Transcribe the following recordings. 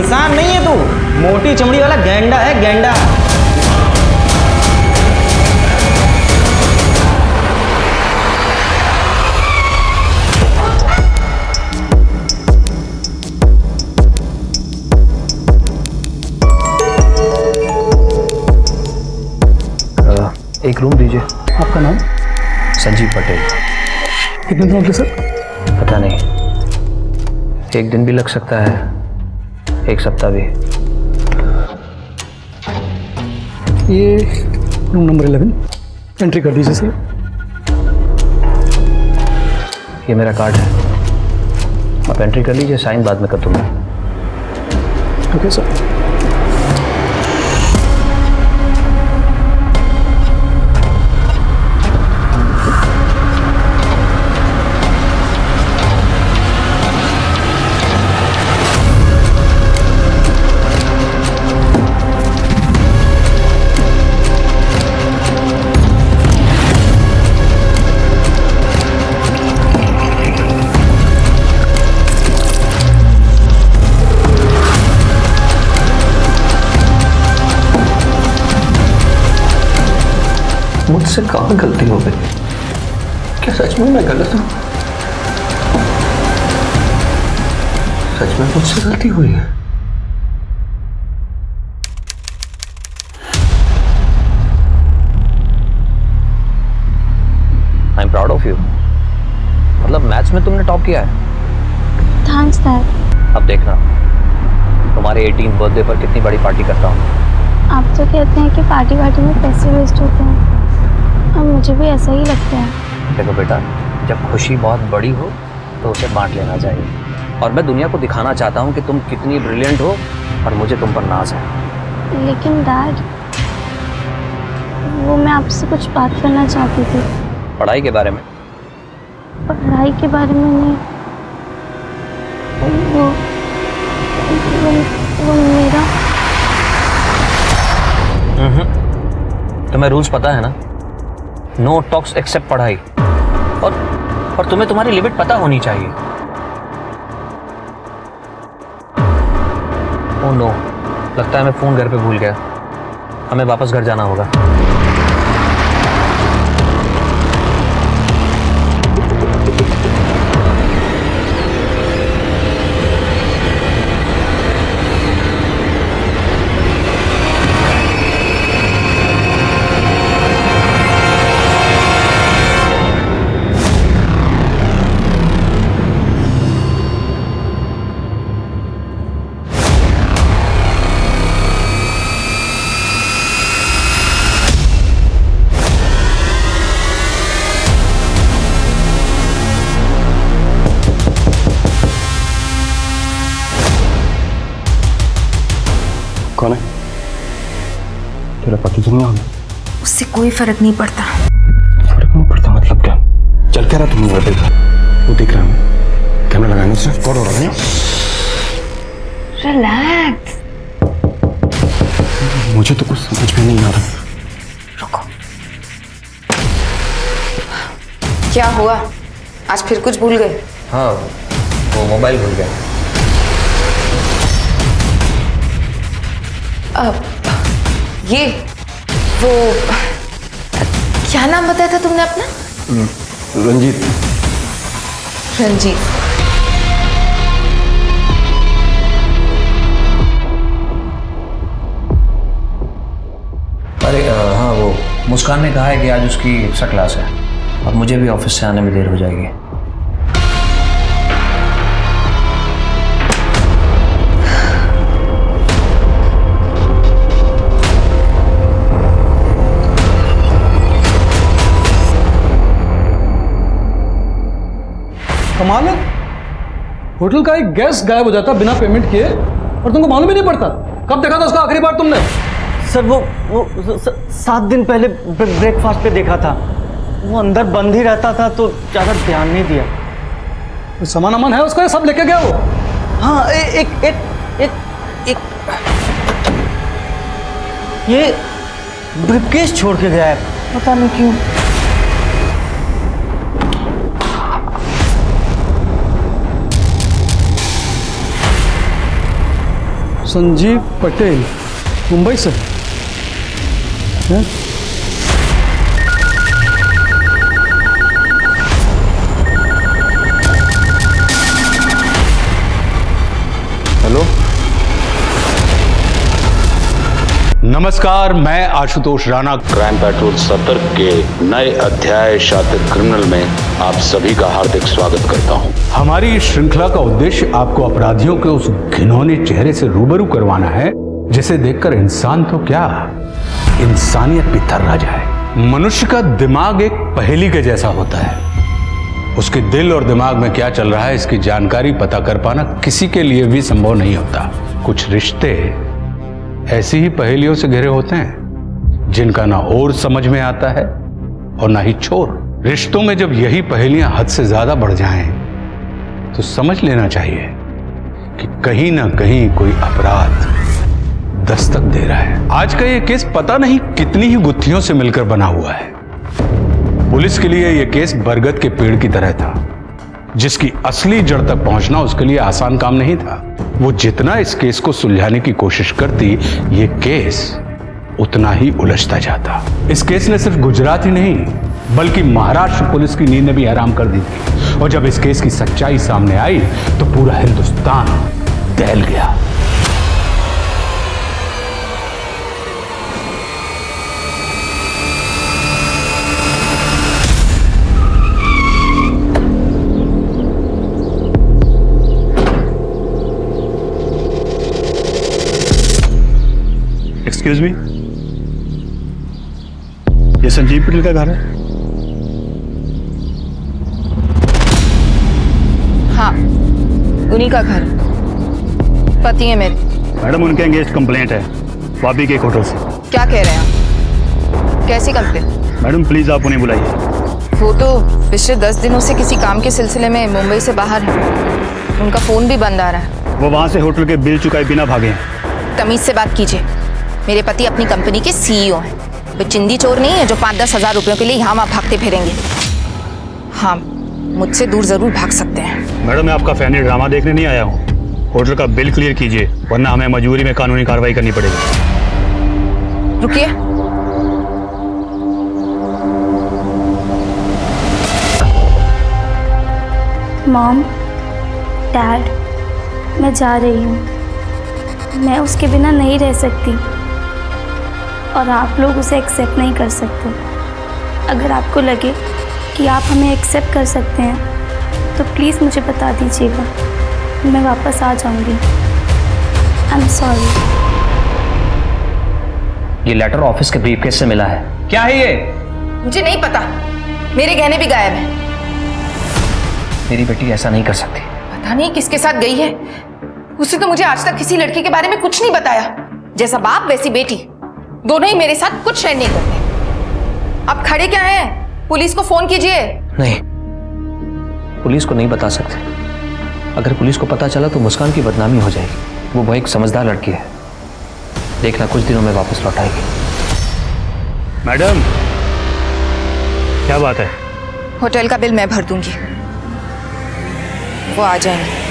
इंसान नहीं है तू, मोटी चमड़ी वाला गैंडा है, गैंडा। एक रूम दीजिए। आपका नाम? संजीव पटेल। कितने दिन हो गए सर? पता नहीं, एक दिन भी लग सकता है, एक सप्ताह भी। ये रूम नंबर 11 एंट्री कर दीजिए सर। ये मेरा कार्ड है, आप एंट्री कर लीजिए, साइन बाद में कर दूंगा। Okay sir. मुझसे कहाँ गलती हो गई? क्या सच में मैं गलत हूँ? सच में मुझसे गलती हुई है? I am proud of you. मतलब मैथ्स में तुमने टॉप किया है। Thanks dad. अब देखना तुम्हारे 18th बर्थडे पर कितनी बड़ी पार्टी करता हूँ। आप तो कहते हैं कि पार्टी वार्टी में पैसे वेस्ट होते हैं, और मुझे भी ऐसा ही लगता है। देखो बेटा, जब खुशी बहुत बड़ी हो तो उसे बांट लेना चाहिए, और मैं दुनिया को दिखाना चाहता हूँ कि तुम कितनी ब्रिलियंट हो और मुझे तुम पर नाज है। लेकिन डैड, वो मैं आपसे कुछ बात करना चाहती थी। पढ़ाई के बारे में? पढ़ाई के बारे में नहीं, वो मेरा। तुम्हें रूल्स पता है ना? नो टॉक्स एक्सेप्ट पढ़ाई। और तुम्हें तुम्हारी लिमिट पता होनी चाहिए। ओह नो, लगता है मैं फोन घर पे भूल गया। हमें वापस घर जाना होगा। कौन है? तेरा पति तो नहीं? उससे कोई फर्क नहीं पड़ता। फर्क नहीं पड़ता मतलब क्या? चल क्या रहा तुम वो देख रहा हूँ, कैमरा लगाने से कौन हो रहा है? रिलैक्स। मुझे तो कुछ समझ में नहीं आ रहा। रुको, क्या हुआ? आज फिर कुछ भूल गए? हाँ, वो मोबाइल भूल गया। ये वो क्या नाम बताया था तुमने अपना? रंजीत। रंजीत। अरे हाँ, वो मुस्कान ने कहा है कि आज उसकी एक्स्ट्रा क्लास है और मुझे भी ऑफिस से आने में देर हो जाएगी। कमाल है, होटल का एक गेस्ट गायब हो जाता बिना पेमेंट किए और तुमको मालूम ही नहीं पड़ता। कब देखा था उसका आखिरी बार तुमने? सर वो 7 दिन पहले ब्रेकफास्ट पे देखा था। वो अंदर बंद ही रहता था तो ज़्यादा ध्यान नहीं दिया। कोई सामान अमान है उसका, सब लेके गया वो? हाँ, एक ये ब्रीफकेस छोड़ के गया है, पता नहीं क्यों। संजीव पटेल, मुंबई से हैं? हेलो, नमस्कार, मैं आशुतोष राणा। क्राइम पेट्रोल सतर्क के नए अध्याय शातिर क्रिमिनल में आप सभी का हार्दिक स्वागत करता हूं। हमारी इस श्रृंखला का उद्देश्य आपको अपराधियों के उस घिनौने चेहरे से रूबरू करवाना है जिसे देखकर इंसान तो क्या, इंसानियत भी थर्रा जाए। मनुष्य का दिमाग एक पहेली के जैसा होता है। उसके दिल और दिमाग में क्या चल रहा है इसकी जानकारी पता कर पाना किसी के लिए भी संभव नहीं होता। कुछ रिश्ते ऐसी ही पहेलियों से घिरे होते हैं जिनका ना ओर समझ में आता है और ना ही छोर। रिश्तों में जब यही पहेलियां हद से ज्यादा बढ़ जाएं तो समझ लेना चाहिए कि कहीं ना कहीं कोई अपराध दस्तक दे रहा है। आज का ये केस पता नहीं कितनी ही गुत्थियों से मिलकर बना हुआ है। पुलिस के लिए यह केस बरगद के पेड़ की तरह था जिसकी असली जड़ तक पहुंचना उसके लिए आसान काम नहीं था। वो जितना इस केस को सुलझाने की कोशिश करती, ये केस उतना ही उलझता जाता। इस केस ने सिर्फ गुजरात ही नहीं बल्कि महाराष्ट्र पुलिस की नींद भी हराम कर दी थी। और जब इस केस की सच्चाई सामने आई तो पूरा हिंदुस्तान दहल गया। एक्सक्यूज मी, ये संजीव पटेल का घर है? हाँ, उन्हीं का घर, पति है मेरे। मैडम, उनके एंगेस्ट कंप्लेंट है वापी के एक होटल से। क्या कह रहे हैं आप? कैसी कंप्लेंट? मैडम प्लीज आप उन्हें बुलाइए। वो तो पिछले 10 दिनों से किसी काम के सिलसिले में मुंबई से बाहर है। उनका फोन भी बंद आ रहा है। वो वहां से होटल के बिल चुकाए बिना भागे हैं। तमीज से बात कीजिए। मेरे पति अपनी कंपनी के सीईओ हैं। वे चिंदी चोर नहीं है जो 5-10 हज़ार रुपयों के लिए यहाँ वहाँ भागते फिरेंगे। हाँ, मुझसे दूर जरूर भाग सकते हैं। मैडम, मैं आपका फैमिली ड्रामा देखने नहीं आया हूँ। होटल का बिल क्लियर कीजिए वरना हमें मजबूरी में कानूनी कार्रवाई करनी पड़ेगी। रुकिए। मॉम, डैड, मैं जा रही हूँ। मैं उसके बिना नहीं रह सकती और आप लोग उसे एक्सेप्ट नहीं कर सकते। अगर आपको लगे कि आप हमें एक्सेप्ट कर सकते हैं तो प्लीज़ मुझे बता दीजिएगा, मैं वापस आ जाऊंगी। I am sorry. ये लेटर ऑफिस के ब्रीफकेस से मिला है। क्या है ये? मुझे नहीं पता, मेरे गहने भी गायब हैं। मेरी बेटी ऐसा नहीं कर सकती। पता नहीं किसके साथ गई है। उसने तो मुझे आज तक किसी लड़की के बारे में कुछ नहीं बताया। जैसा बाप वैसी बेटी, दोनों ही मेरे साथ कुछ शेयर नहीं करते। अब खड़े क्या हैं? पुलिस को फोन कीजिए। नहीं, पुलिस को नहीं बता सकते। अगर पुलिस को पता चला तो मुस्कान की बदनामी हो जाएगी। वो बहुत एक समझदार लड़की है, देखना कुछ दिनों में वापस लौट आएगी। मैडम, क्या बात है? होटल का बिल मैं भर दूंगी, वो आ जाएंगे।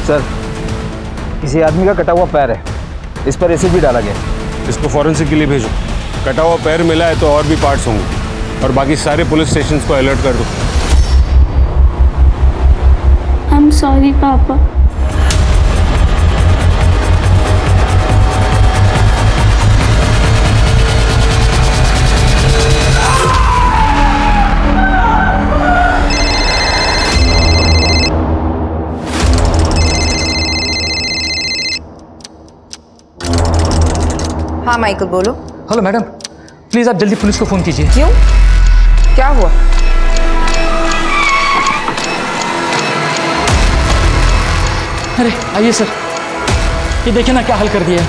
सर, किसी आदमी का कटा हुआ पैर है, इस पर एसिड भी डाला गया। इसको फॉरेंसिक के लिए भेजो। कटा हुआ पैर मिला है तो और भी पार्ट्स होंगे। और बाकी सारे पुलिस स्टेशंस को अलर्ट कर दो। आई एम सॉरी पापा। हाँ माइकल बोलो। हेलो मैडम, प्लीज़ आप जल्दी पुलिस को फ़ोन कीजिए। क्यों, क्या हुआ? अरे आइए सर, ये देखिए ना क्या हाल कर दिया है।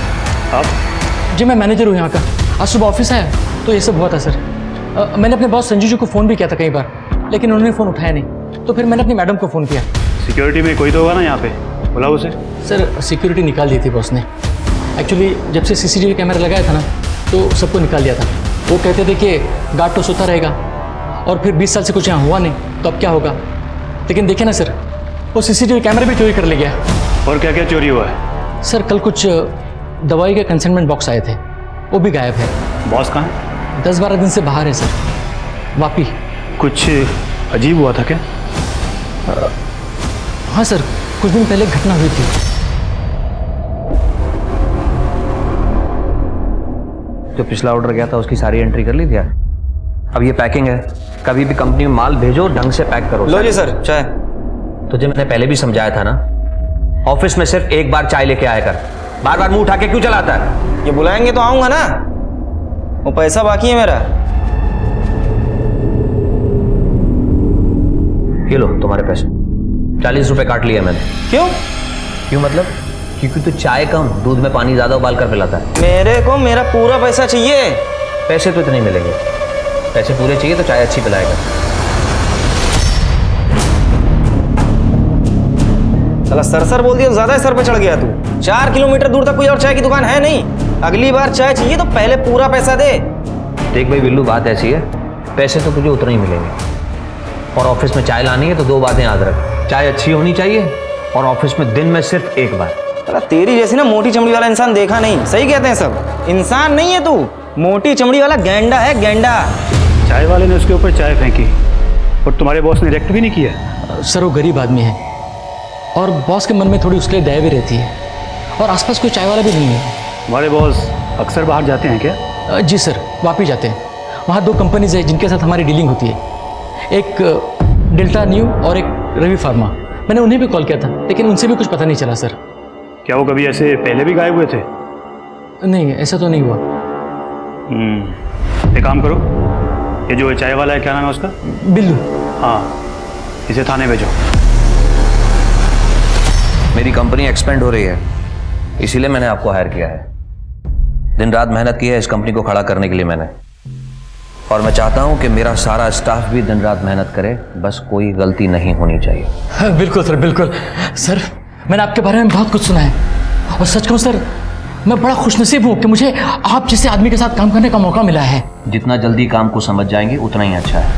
आप? जी मैं मैनेजर हूँ यहाँ का। आज सुबह ऑफिस आया तो ये सब हुआ था सर। मैंने अपने बॉस संजू जी को फ़ोन भी किया था कई बार, लेकिन उन्होंने फ़ोन उठाया नहीं। तो फिर मैंने अपनी मैडम को फ़ोन किया। सिक्योरिटी में कोई तो होगा ना यहाँ पे, बुलाओ उसे। सर सिक्योरिटी निकाल दी थी बॉस ने। एक्चुअली जब से सीसीटीवी कैमरा लगाया था ना तो सबको निकाल दिया था। वो कहते थे कि गार्ड तो सोता रहेगा, और फिर 20 साल से कुछ यहाँ हुआ नहीं तो अब क्या होगा। लेकिन देखिए ना सर, वो सीसीटीवी कैमरा भी चोरी कर ले गया। और क्या क्या चोरी हुआ है? सर कल कुछ दवाई के कंसाइनमेंट बॉक्स आए थे, वो भी गायब है। बॉस कहाँ है? 10-12 दिन से बाहर है सर, वापी। कुछ अजीब हुआ था क्या? हाँ सर, कुछ दिन पहले घटना हुई थी। जो पिछला ऑर्डर गया था उसकी सारी एंट्री कर ली थी यार। अब ये पैकिंग है, कभी भी कंपनी में माल भेजो ढंग से पैक करो। लो जी सर चाय। तुझे मैंने पहले भी समझाया था ना, ऑफिस में सिर्फ एक बार चाय लेके आया कर, बार बार मुंह उठा के क्यों चलाता है? ये बुलाएंगे तो आऊंगा ना, वो पैसा बाकी है मेरा। ये लो तुम्हारे पैसे, 40 रुपए काट लिए मैंने। क्यों? क्यों मतलब? क्योंकि तू चाय कम दूध में पानी ज्यादा उबाल कर पिलाता है। मेरे को मेरा पूरा पैसा चाहिए। पैसे तो इतने ही मिलेंगे, पैसे पूरे चाहिए तो चाय अच्छी पिलाएगा। साला सर बोल दिया तो ज्यादा सर पे चढ़ गया तू। 4 किलोमीटर दूर तक कोई और चाय की दुकान है नहीं। अगली बार चाय चाहिए तो पहले पूरा पैसा दे। देख भाई बिल्लू, बात ऐसी है, पैसे तो तुझे उतने ही मिलेंगे, और ऑफिस में चाय लानी है तो 2 बातें याद रख। चाय अच्छी होनी चाहिए और ऑफिस में दिन में सिर्फ 1 बार। साला तेरी जैसी ना मोटी चमड़ी वाला इंसान देखा नहीं। सही कहते हैं सब, इंसान नहीं है तू, मोटी चमड़ी वाला गैंडा है, गैंडा। चाय वाले ने उसके ऊपर चाय फेंकी और तुम्हारे बॉस ने रिएक्ट भी नहीं किया। सर वो गरीब आदमी है और बॉस के मन में थोड़ी उसके लिए दया भी रहती है, और आसपास कोई चाय वाला भी नहीं है। तुम्हारे बॉस अक्सर बाहर जाते हैं क्या? जी सर, वापी जाते हैं। वहाँ 2 कंपनीज है जिनके साथ हमारी डीलिंग होती है, एक डेल्टा न्यू और एक रवि फार्मा। मैंने उन्हें भी कॉल किया था लेकिन उनसे भी कुछ पता नहीं चला सर। क्या वो कभी ऐसे पहले भी गायब हुए थे? नहीं, ऐसा तो नहीं हुआ। एक काम करो, ये जो चाय वाला है क्या नाम है उसका? बिल्लू। हाँ, इसे थाने भेजो। मेरी कंपनी एक्सपेंड हो रही है, इसीलिए मैंने आपको हायर किया है। दिन रात मेहनत की है इस कंपनी को खड़ा करने के लिए मैंने, और मैं चाहता हूं कि मेरा सारा स्टाफ भी दिन रात मेहनत करे, बस कोई गलती नहीं होनी चाहिए। हाँ, बिल्कुल सर, बिल्कुल। सर मैंने आपके बारे में बहुत कुछ सुना है, और सच कहूं सर मैं बड़ा खुशनसीब हूं कि मुझे आप जैसे आदमी के साथ काम करने का मौका मिला है। जितना जल्दी काम को समझ जाएंगे उतना ही अच्छा है,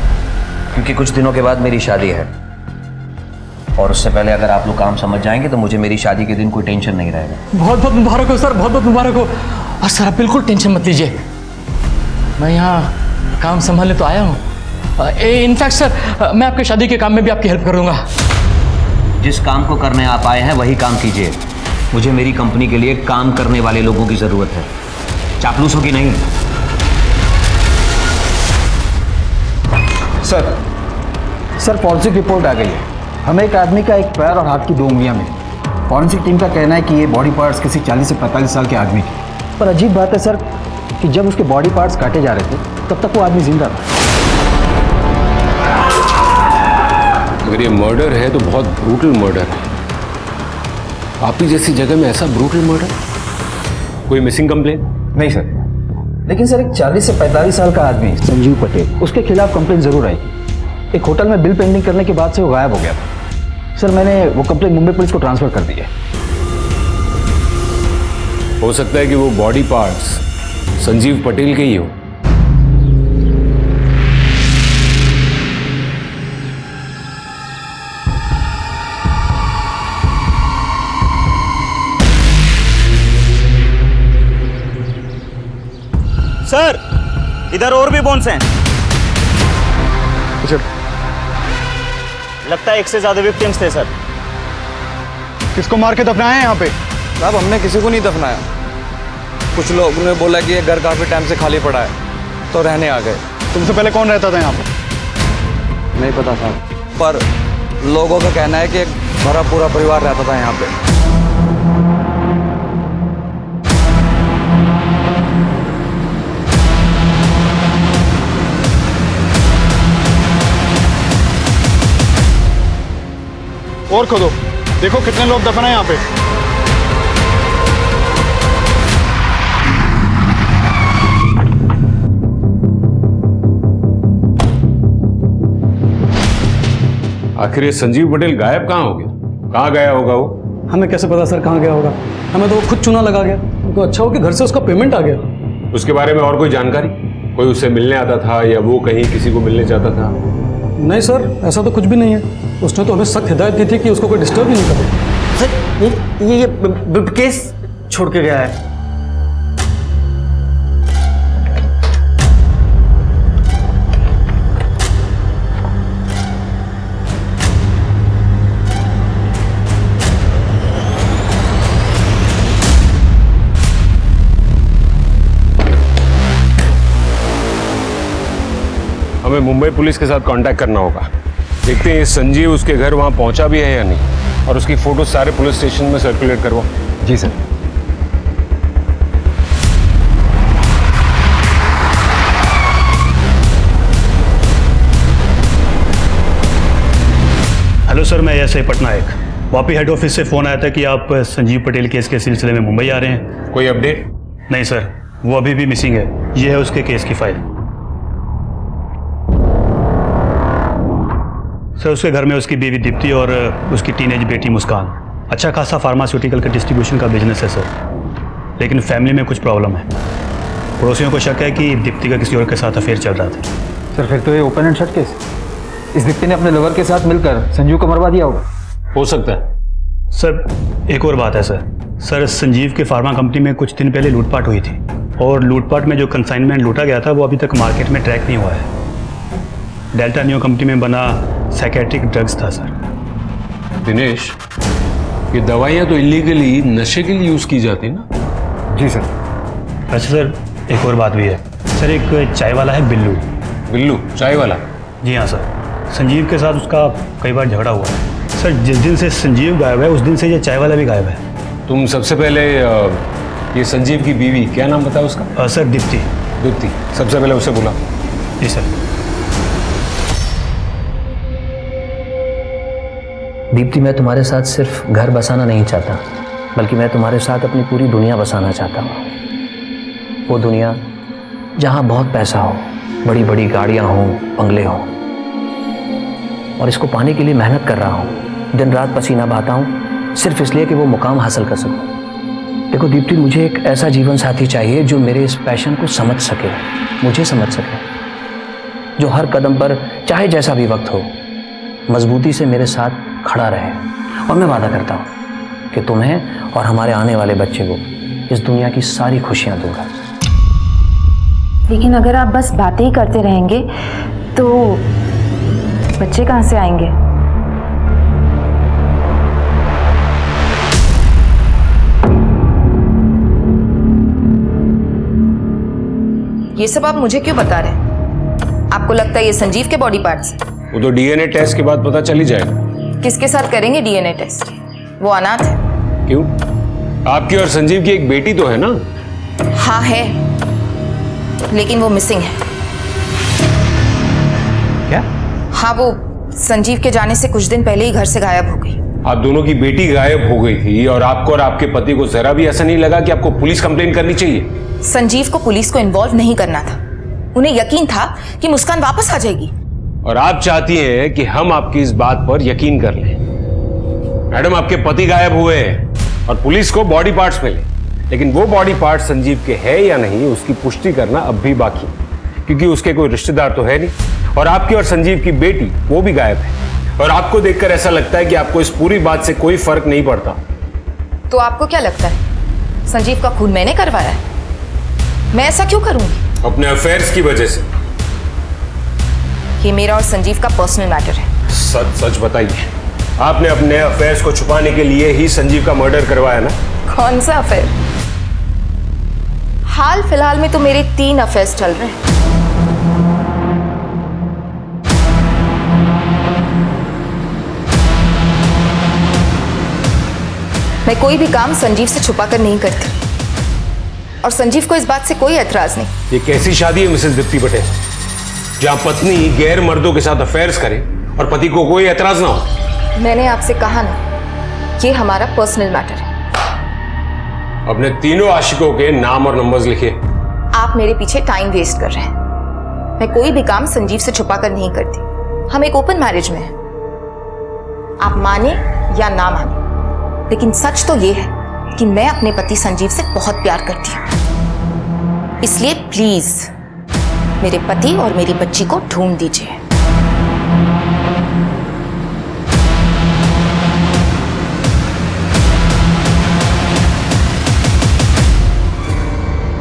क्योंकि कुछ दिनों के बाद मेरी शादी है, और उससे पहले अगर आप लोग काम समझ जाएंगे तो मुझे मेरी शादी के दिन कोई टेंशन नहीं रहेगा। बहुत बहुत मुबारक हो सर, बहुत बहुत मुबारक हो। और सर आप बिल्कुल टेंशन मत लीजिए, मैं यहाँ काम संभालने तो आया हूँ। इनफैक्ट सर मैं आपके शादी के काम में भी आपकी हेल्प करूँगा। जिस काम को करने आप आए हैं वही काम कीजिए। मुझे मेरी कंपनी के लिए काम करने वाले लोगों की ज़रूरत है, चापलूसों की नहीं। सर फॉरेंसिक रिपोर्ट आ गई है। हमें एक आदमी का एक पैर और हाथ की 2 उंगलियां मिली। फॉरेंसिक टीम का कहना है कि ये बॉडी पार्ट्स किसी 40 से 45 साल के आदमी के। पर अजीब बात है सर कि जब उसके बॉडी पार्ट्स काटे जा रहे थे तब तक वो आदमी जिंदा था। अगर ये मर्डर है तो बहुत ब्रूटल मर्डर है। आप ही जैसी जगह में ऐसा ब्रूटल मर्डर? कोई मिसिंग कंप्लेन? नहीं सर, लेकिन सर एक 40 से 45 साल का आदमी संजीव पटेल, उसके खिलाफ कंप्लेन जरूर आई। एक होटल में बिल पेंडिंग करने के बाद से वो गायब हो गया था। सर मैंने वो कंप्लेन मुंबई पुलिस को ट्रांसफर कर दी है। हो सकता है कि वो बॉडी पार्ट्स संजीव पटेल के ही हो। सर इधर और भी बोन्स हैं। लगता है 1 से ज्यादा विक्टिम्स थे सर। किसको मार के दफनाया है यहाँ पे? साहब हमने किसी को नहीं दफनाया। कुछ लोगों ने बोला कि ये घर काफी टाइम से खाली पड़ा है तो रहने आ गए। तुमसे पहले कौन रहता था यहाँ पे? नहीं पता साहब, पर लोगों का कहना है कि एक भरा पूरा परिवार रहता था यहाँ पे। और खोदो, देखो कितने लोग दफन है यहाँ पे। आखिर ये संजीव पटेल गायब कहाँ हो गया? कहाँ गया होगा वो? हमें कैसे पता सर कहाँ गया होगा? हमें तो वो खुद चुना लगा गया। तो अच्छा हो कि घर से उसका पेमेंट आ गया। उसके बारे में और कोई जानकारी? कोई उससे मिलने आता था या वो कहीं किसी को मिलने जाता था? नहीं सर, ऐसा तो कुछ भी नहीं है। उसने तो हमें सख्त हिदायत दी थी कि उसको कोई डिस्टर्ब ही नहीं करे। सर ये केस छोड़ के गया है। हमें मुंबई पुलिस के साथ कांटेक्ट करना होगा। देखते हैं ये संजीव उसके घर वहां पहुंचा भी है या नहीं, और उसकी फोटो सारे पुलिस स्टेशन में सर्कुलेट करवाओ। जी सर। हेलो सर, मैं SI Patnaik. Vapi head office से फ़ोन आया था कि आप संजीव पटेल केस के सिलसिले में मुंबई आ रहे हैं। कोई अपडेट? नहीं सर, वो अभी भी मिसिंग है। ये है उसके केस की फाइल। सर, उसके घर में उसकी बीवी दीप्ति और उसकी टीनेज बेटी मुस्कान। अच्छा खासा फार्मास्यूटिकल का डिस्ट्रीब्यूशन का बिजनेस है सर, लेकिन फैमिली में कुछ प्रॉब्लम है। पड़ोसियों को शक है कि दीप्ति का किसी और के साथ अफेयर चल रहा था। सर फिर तो ये ओपन एंड शट केस। इस दीप्ति ने अपने लवर के साथ मिलकर संजीव को मरवा दिया होगा। हो सकता है। सर, एक और बात है सर, संजीव के फार्मा कंपनी में कुछ दिन पहले लूटपाट हुई थी, और लूटपाट में जो कंसाइनमेंट लूटा गया था वो अभी तक मार्केट में ट्रैक नहीं हुआ है। डेल्टा न्यू कंपनी में बना साइकेट्रिक ड्रग्स था सर। दिनेश, ये दवाइयाँ तो इलीगली नशे के लिए यूज़ की जाती है ना? जी सर। अच्छा सर, एक और बात भी है सर। एक चाय वाला है बिल्लू। बिल्लू चाय वाला? जी हाँ सर, संजीव के साथ उसका कई बार झगड़ा हुआ है सर। जिस दिन से संजीव गायब है उस दिन से ये चाय वाला भी गायब है। तुम सबसे पहले ये संजीव की बीवी, क्या नाम बताया उसका? सर दीप्ति। दीप्ति, सबसे पहले उसे बुला। जी सर। दीप्ति, मैं तुम्हारे साथ सिर्फ घर बसाना नहीं चाहता, बल्कि मैं तुम्हारे साथ अपनी पूरी दुनिया बसाना चाहता हूँ। वो दुनिया जहाँ बहुत पैसा हो, बड़ी बड़ी गाड़ियाँ हों, बंगले हों। और इसको पाने के लिए मेहनत कर रहा हूँ, दिन रात पसीना बहाता हूँ, सिर्फ इसलिए कि वो मुकाम हासिल कर सकूँ। देखो दीप्ति, मुझे एक ऐसा जीवन साथी चाहिए जो मेरे इस पैशन को समझ सके, मुझे समझ सके, जो हर कदम पर चाहे जैसा भी वक्त हो मजबूती से मेरे साथ खड़ा रहे। और मैं वादा करता हूँ कि तुम्हें और हमारे आने वाले बच्चे को इस दुनिया की सारी खुशियाँ दूंगा। लेकिन अगर आप बस बातें ही करते रहेंगे तो बच्चे कहाँ से आएंगे? ये सब आप मुझे क्यों बता रहे हैं? आपको लगता है ये संजीव के बॉडी पार्ट्स हैं? वो तो डीएनए टेस्ट के बाद पता चल ही जाएगा। किसके साथ करेंगे डीएनए टेस्ट? वो अनाथ है। क्यों? आपकी और संजीव की एक बेटी तो है ना? हाँ है, लेकिन वो मिसिंग है। क्या? हाँ, वो संजीव के जाने से कुछ दिन पहले ही घर से गायब हो गई। आप दोनों की बेटी गायब हो गई थी और आपको और आपके पति को जरा भी ऐसा नहीं लगा कि आपको पुलिस कंप्लेन करनी चाहिए? संजीव को पुलिस को इन्वॉल्व नहीं करना था। उन्हें यकीन था कि मुस्कान वापस आ जाएगी। और आप चाहती हैं कि हम आपकी इस बात पर यकीन कर लें। मैडम, आपके पति गायब हुए हैं और पुलिस को बॉडी पार्ट्स मिले, लेकिन वो बॉडी पार्ट्स संजीव के हैं या नहीं उसकी पुष्टि करना अब भी बाकी, क्योंकि उसके कोई रिश्तेदार तो है नहीं। और आपकी और संजीव की बेटी वो भी गायब है, और आपको देखकर ऐसा लगता है कि आपको इस पूरी बात से कोई फर्क नहीं पड़ता। तो आपको क्या लगता है संजीव का खून मैंने करवाया है? मैं ऐसा क्यों करूंगी? अपने अफेयर्स की वजह से। ये मेरा और संजीव का पर्सनल मैटर है। सच सच बताइए, आपने अपने अफेयर्स को छुपाने के लिए ही संजीव का मर्डर करवाया ना? कौन सा अफेयर? हाल फिलहाल में तो मेरे 3 अफेयर्स चल रहे हैं। मैं कोई भी काम संजीव से छुपा कर नहीं करती, और संजीव को इस बात से कोई एतराज नहीं। ये कैसी शादी है मिसेस दीप्ति पटेल, जहां पत्नी गैर मर्दों के साथ अफेयर्स करे और पति को कोई एतराज ना हो? मैंने आपसे कहा ना, ये हमारा पर्सनल मैटर है। अपने तीनों आशिकों के नाम और नंबर्स लिखिए। आप मेरे पीछे टाइम वेस्ट कर रहे हैं। मैं कोई भी काम संजीव से छुपा कर नहीं करती। हम एक ओपन मैरिज में हैं। आप माने या ना माने, लेकिन सच तो ये है कि मैं अपने पति संजीव से बहुत प्यार करती हूँ। इसलिए प्लीज मेरे पति और मेरी बच्ची को ढूंढ दीजिए।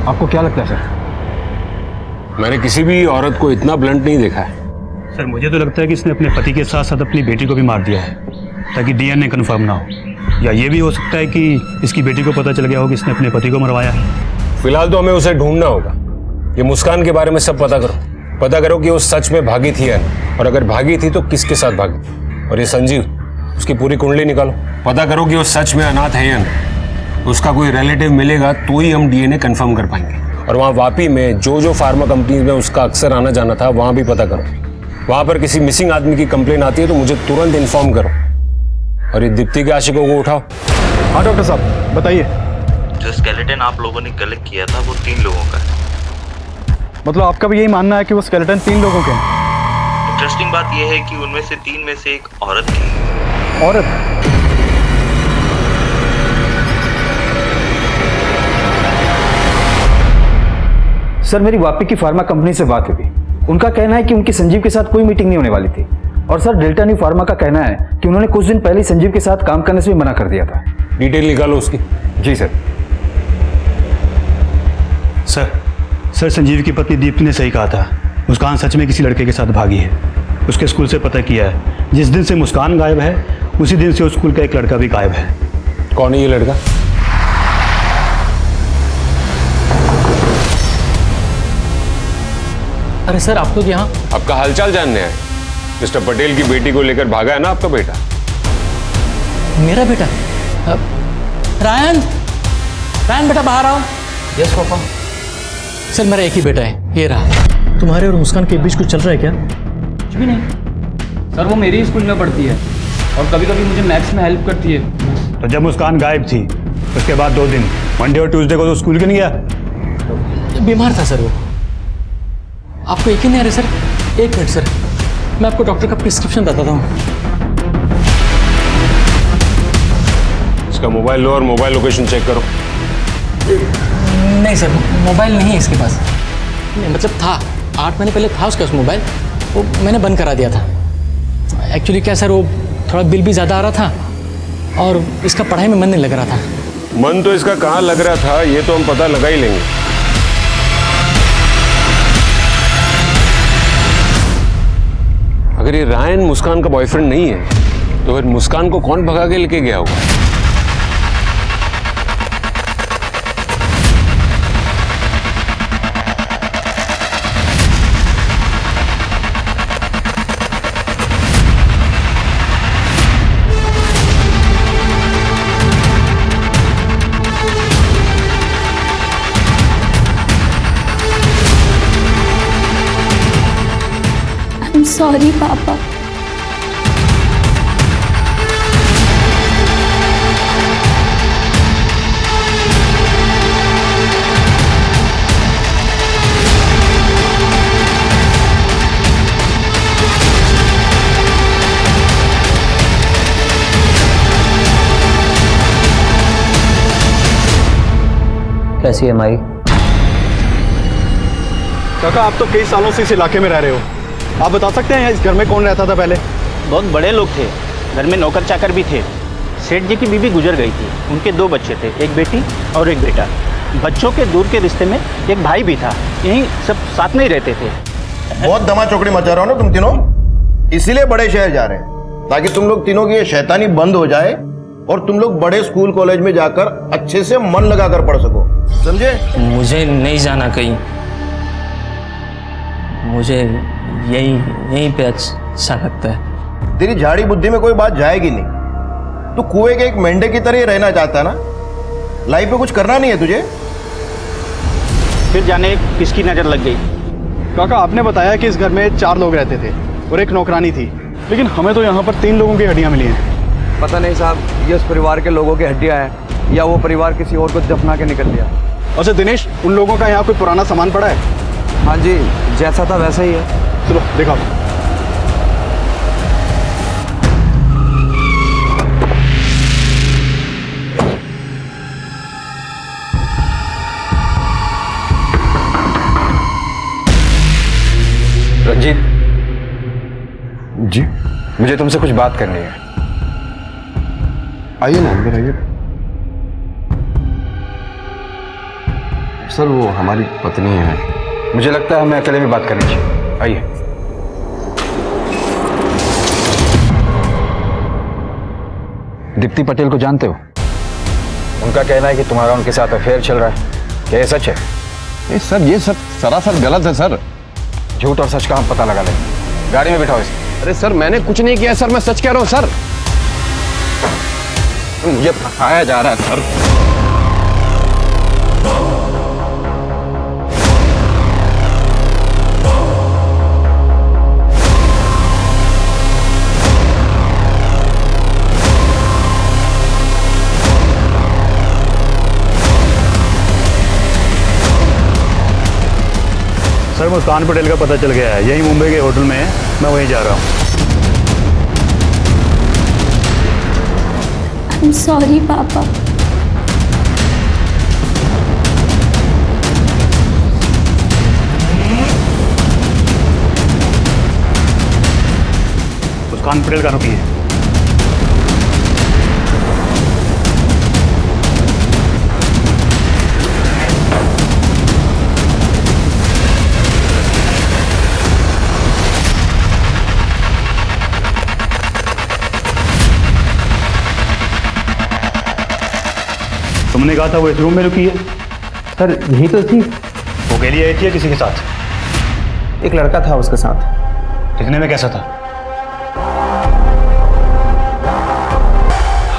आपको क्या लगता है सर? मैंने किसी भी औरत को इतना ब्लंट नहीं देखा है। सर मुझे तो लगता है कि इसने अपने पति के साथ साथ अपनी बेटी को भी मार दिया है, ताकि डीएनए कंफर्म ना हो। या ये भी हो सकता है कि इसकी बेटी को पता चल गया हो कि इसने अपने पति को मरवाया है। फिलहाल तो हमें उसे ढूंढना होगा। ये मुस्कान के बारे में सब पता करो। पता करो कि वो सच में भागी थी या नहीं, और अगर भागी थी तो किसके साथ भागी थी। और ये संजीव, उसकी पूरी कुंडली निकालो। पता करो कि वो सच में अनाथ है या नहीं। उसका कोई रिलेटिव मिलेगा तो ही हम डीएनए कंफर्म कर पाएंगे। और वहाँ वापी में जो फार्मा कंपनीज में उसका अक्सर आना जाना था, वहाँ भी पता करो। वहाँ पर किसी मिसिंग आदमी की कंप्लेन आती है तो मुझे तुरंत इन्फॉर्म करो। और ये दीप्ति के आशिकों को उठाओ। हाँ डॉक्टर साहब बताइए। जो स्केलेटन आप लोगों ने कलेक्ट किया था वो 3 लोगों का है। मतलब आपका भी यही मानना है कि वो स्केलेटन 3 लोगों के हैं? इंटरेस्टिंग बात यह है कि उनमें से 3 में से एक औरत थी। औरत? सर मेरी वापी की फार्मा कंपनी से बात हुई। उनका कहना है कि उनकी संजीव के साथ कोई मीटिंग नहीं होने वाली थी। और सर डेल्टा न्यू फार्मा का कहना है कि उन्होंने कुछ दिन पहले संजीव के साथ काम करने से भी मना कर दिया था। डिटेल निकालो उसकी। जी सर। सर संजीव की पत्नी दीप्ति ने सही कहा था। मुस्कान सच में किसी लड़के के साथ भागी है। उसके स्कूल से पता किया है, जिस दिन से मुस्कान गायब है उसी दिन से उस स्कूल का एक लड़का भी गायब है। कौन है ये लड़का? अरे सर आप लोग यहाँ? आपका हालचाल जानने आए। मिस्टर पटेल की बेटी को लेकर भागा है ना आपका बेटा? मेरा बेटा? रायन बेटा बाहर आओ। Yes papa. सर मेरा एक ही बेटा है, ये रहा। तुम्हारे और मुस्कान के बीच कुछ चल रहा है क्या? कुछ भी नहीं सर, वो मेरे ही स्कूल में पढ़ती है और कभी कभी मुझे मैथ्स में हेल्प करती है। तो जब मुस्कान गायब थी उसके बाद 2 दिन मंडे और ट्यूसडे को तो स्कूल क्यों नहीं गया? बीमार था सर वो। आपको यकीन नहीं आ रहा सर? एक मिनट सर, मैं आपको डॉक्टर का प्रिस्क्रिप्शन बताता हूँ। इसका मोबाइल लो और मोबाइल लोकेशन चेक करो। नहीं सर, मोबाइल नहीं है इसके पास। नहीं, मतलब था 8 महीने पहले था उसका मोबाइल, वो मैंने बंद करा दिया था। एक्चुअली क्या सर, वो थोड़ा बिल भी ज़्यादा आ रहा था और इसका पढ़ाई में मन नहीं लग रहा था। मन तो इसका कहाँ लग रहा था ये तो हम पता लगा ही लेंगे। अगर ये रायन मुस्कान का बॉयफ्रेंड नहीं है तो फिर मुस्कान को कौन भगा के लेके गया होगा? सॉरी पापा। कैसी है माई? काका आप तो कई सालों से इस इलाके में रह रहे हो, आप बता सकते हैं इस घर में कौन रहता था पहले? बहुत बड़े लोग थे, घर में नौकर चाकर भी थे। सेठ जी की बीवी गुजर गई थी, उनके 2 बच्चे थे, एक बेटी और एक बेटा। बच्चों के दूर के रिश्ते में एक भाई भी था, यहीं सब साथ में ही रहते थे। बहुत दमा चौकड़ी मचा रहे हो ना तुम तीनों, इसीलिए बड़े शहर जा रहे हैं ताकि तुम लोग तीनों की ये शैतानी बंद हो जाए और तुम लोग बड़े स्कूल कॉलेज में जाकर अच्छे से मन लगाकर पढ़ सको, समझे? मुझे नहीं जाना कहीं, मुझे यहीं पे अच्छा लगता है। तेरी झाड़ी बुद्धि में कोई बात जाएगी नहीं। तू कुएं के एक मेंढे की तरह ही रहना चाहता है ना, लाइफ में कुछ करना नहीं है तुझे। फिर जाने किसकी नजर लग गई। काका आपने बताया कि इस घर में 4 लोग रहते थे और एक नौकरानी थी, लेकिन हमें तो यहाँ पर 3 लोगों की हड्डियाँ मिली हैं। पता नहीं साहब, ये उस परिवार के लोगों की हड्डियाँ हैं या वो परिवार किसी और को दफना के निकल गया। अच्छा दिनेश, उन लोगों का यहाँ कोई पुराना सामान पड़ा है? हाँ जी, जैसा था वैसा ही है। चलो देखा। रंजीत जी, मुझे तुमसे कुछ बात करनी है। आइए ना, अंदर आइए। सर वो हमारी पत्नी है। मुझे लगता है हमें अकेले में बात करनी चाहिए। आइए। दीप्ति पटेल को जानते हो? उनका कहना है कि तुम्हारा उनके साथ अफेयर चल रहा है। क्या ये सच है? सर ये सब सरासर गलत है सर। झूठ और सच का हम पता लगा लेंगे। गाड़ी में बिठाओ इसे। अरे सर मैंने कुछ नहीं किया सर, मैं सच कह रहा हूँ सर। मुझे फंसाया जा रहा है सर। सर मुस्कान पटेल का पता चल गया है, यही मुंबई के होटल में है, मैं वहीं जा रहा हूँ। आई एम सॉरी पापा। मुस्कान पटेल का रुकी है। तुमने कहा था वो इस रूम में रुकी है। सर यही तो थी। वो के लिए आई थी या किसी के साथ? एक लड़का था उसके साथ। दिखने में कैसा था?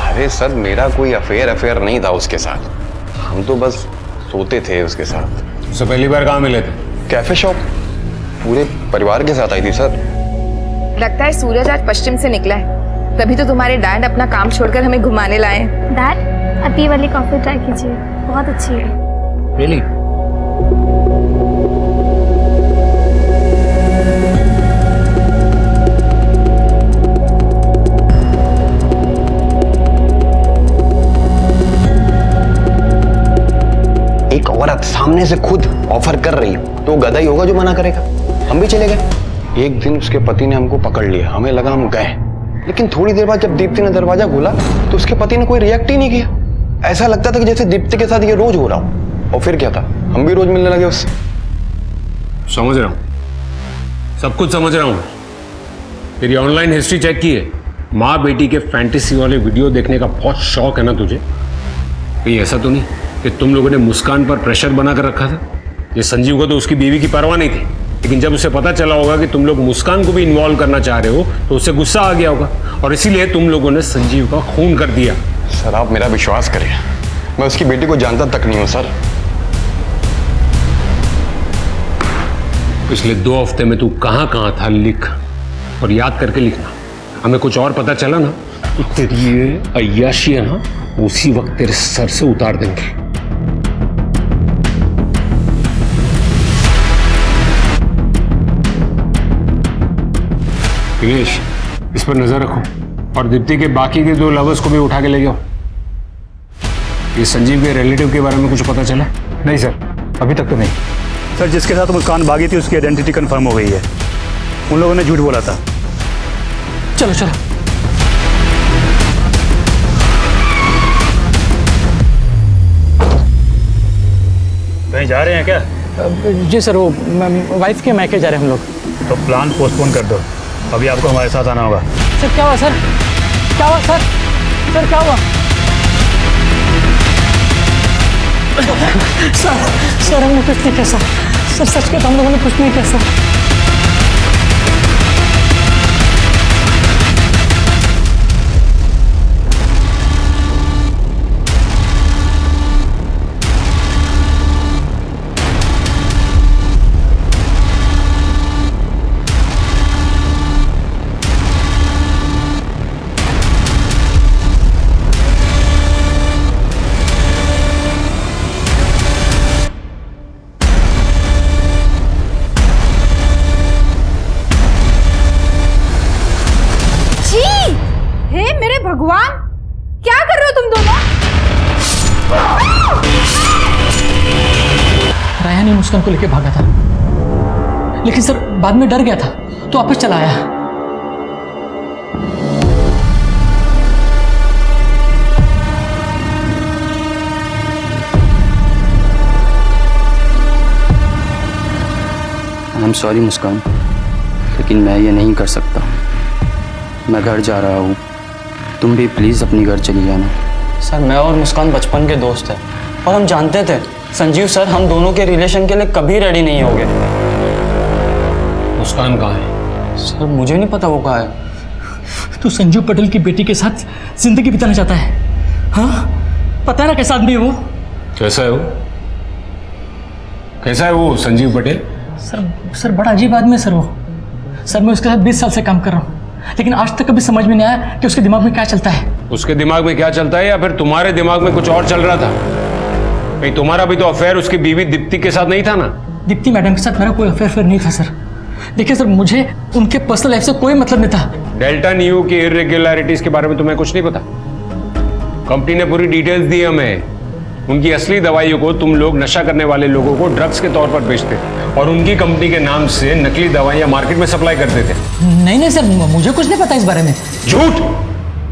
अरे सर मेरा कोई अफेयर नहीं था उसके साथ, हम तो बस सोते थे उसके साथ। उससे पहली बार कहाँ मिले थे? कैफे शॉप, पूरे परिवार के साथ आई थी सर। लगता है सूरज आज पश्चिम से निकला है, तभी तो तुम्हारे डैड अपना काम छोड़कर हमें घुमाने लाए हैं। डैड आप ये वाली कॉफ़ी ट्राई कीजिए, बहुत अच्छी है। रियली? एक औरत सामने से खुद ऑफर कर रही हो तो गधा ही होगा जो मना करेगा। हम भी चले गए। एक दिन उसके पति ने हमको पकड़ लिया, हमें लगा हम गए, लेकिन थोड़ी देर बाद जब दीप्ति ने दरवाजा खोला तो उसके पति ने कोई रिएक्ट ही नहीं किया। ऐसा लगता था कि जैसे दीप्ति के साथ ये रोज हो रहा हो। और फिर क्या था, हम भी रोज मिलने लगे उससे। समझ रहा हूं, सब कुछ समझ रहा हूं। तेरी ऑनलाइन हिस्ट्री चेक की है, माँ बेटी के फैंटेसी वाले वीडियो देखने का बहुत शौक है ना तुझे? कहीं ऐसा तो नहीं कि तुम लोगों ने मुस्कान पर प्रेशर बना कर रखा था? ये संजीव को तो उसकी बीवी की परवाह नहीं थी, लेकिन जब उसे पता चला होगा कि तुम लोग मुस्कान को भी इन्वॉल्व करना चाह रहे हो तो उसे गुस्सा आ गया होगा, और इसीलिए तुम लोगों ने संजीव का खून कर दिया। सर आप मेरा विश्वास करें, मैं उसकी बेटी को जानता तक नहीं हूं सर। पिछले 2 हफ्ते में तू कहां कहां था लिख, और याद करके लिखना। हमें कुछ और पता चला ना तो तेरी ये अय्याशी है ना, उसी वक्त तेरे सर से उतार देंगे। दिनेश इस पर नजर रखो, और दीप्ति के बाकी के 2 लवर्स को भी उठा के ले जाओ। ये संजीव के रिलेटिव के बारे में कुछ पता चला? नहीं सर, अभी तक तो नहीं। सर जिसके साथ मुस्कान भागी थी उसकी आइडेंटिटी कंफर्म हो गई है। उन लोगों ने झूठ बोला था। चलो चलो। कहीं जा रहे हैं क्या? जी सर, वो वाइफ के मैके जा रहे हैं हम लोग। तो प्लान पोस्टपोन कर दो, अभी आपको हमारे साथ आना होगा। सर क्या हुआ सर? क्या हुआ सर? सर क्या हुआ? सर हमने कुछ नहीं किया सर, सच कहता हम लोगों ने कुछ नहीं किया सर। मुस्कान को लेके भागा था, लेकिन सर बाद में डर गया था तो वापस चला आया। आई एम सॉरी मुस्कान, लेकिन मैं ये नहीं कर सकता। मैं घर जा रहा हूँ, तुम भी प्लीज़ अपनी घर चली जाना। सर मैं और मुस्कान बचपन के दोस्त हैं और हम जानते थे संजीव सर हम दोनों के रिलेशन के लिए कभी रेडी नहीं होंगे। मुस्कान कहाँ है? सर मुझे नहीं पता वो कहाँ है। तू संजीव पटेल की बेटी के साथ जिंदगी बिताना चाहता है? हाँ, पता है ना कैसा आदमी है वो? कैसा है वो? कैसा है वो संजीव पटेल? सर बड़ा अजीब आदमी है सर वो। सर मैं उसके साथ 20 साल से काम कर रहा हूँ, लेकिन आज तक कभी समझ में नहीं आया कि उसके दिमाग में क्या चलता है। उसके दिमाग में क्या चलता है या फिर तुम्हारे दिमाग में कुछ और चल रहा था? कहीं तुम्हारा भी तो अफेयर उसकी बीवी दीप्ति के साथ नहीं था ना? दीप्ति मैडम के साथ मेरा कोई अफेयर नहीं था सर। देखिए सर, मुझे उनके पर्सनल लाइफ से कोई मतलब नहीं था। डेल्टा न्यू की इरेगुलरिटीज के बारे में तुम्हें कुछ नहीं पता? कंपनी ने पूरी डिटेल्स दी हमें। उनकी असली दवाइयों को तुम लोग नशा करने वाले लोगों को ड्रग्स के तौर पर बेचते थे और उनकी कंपनी के नाम से नकली दवाइयां मार्केट में सप्लाई करते थे। नहीं सर, मुझे कुछ नहीं पता इस बारे में। झूठ!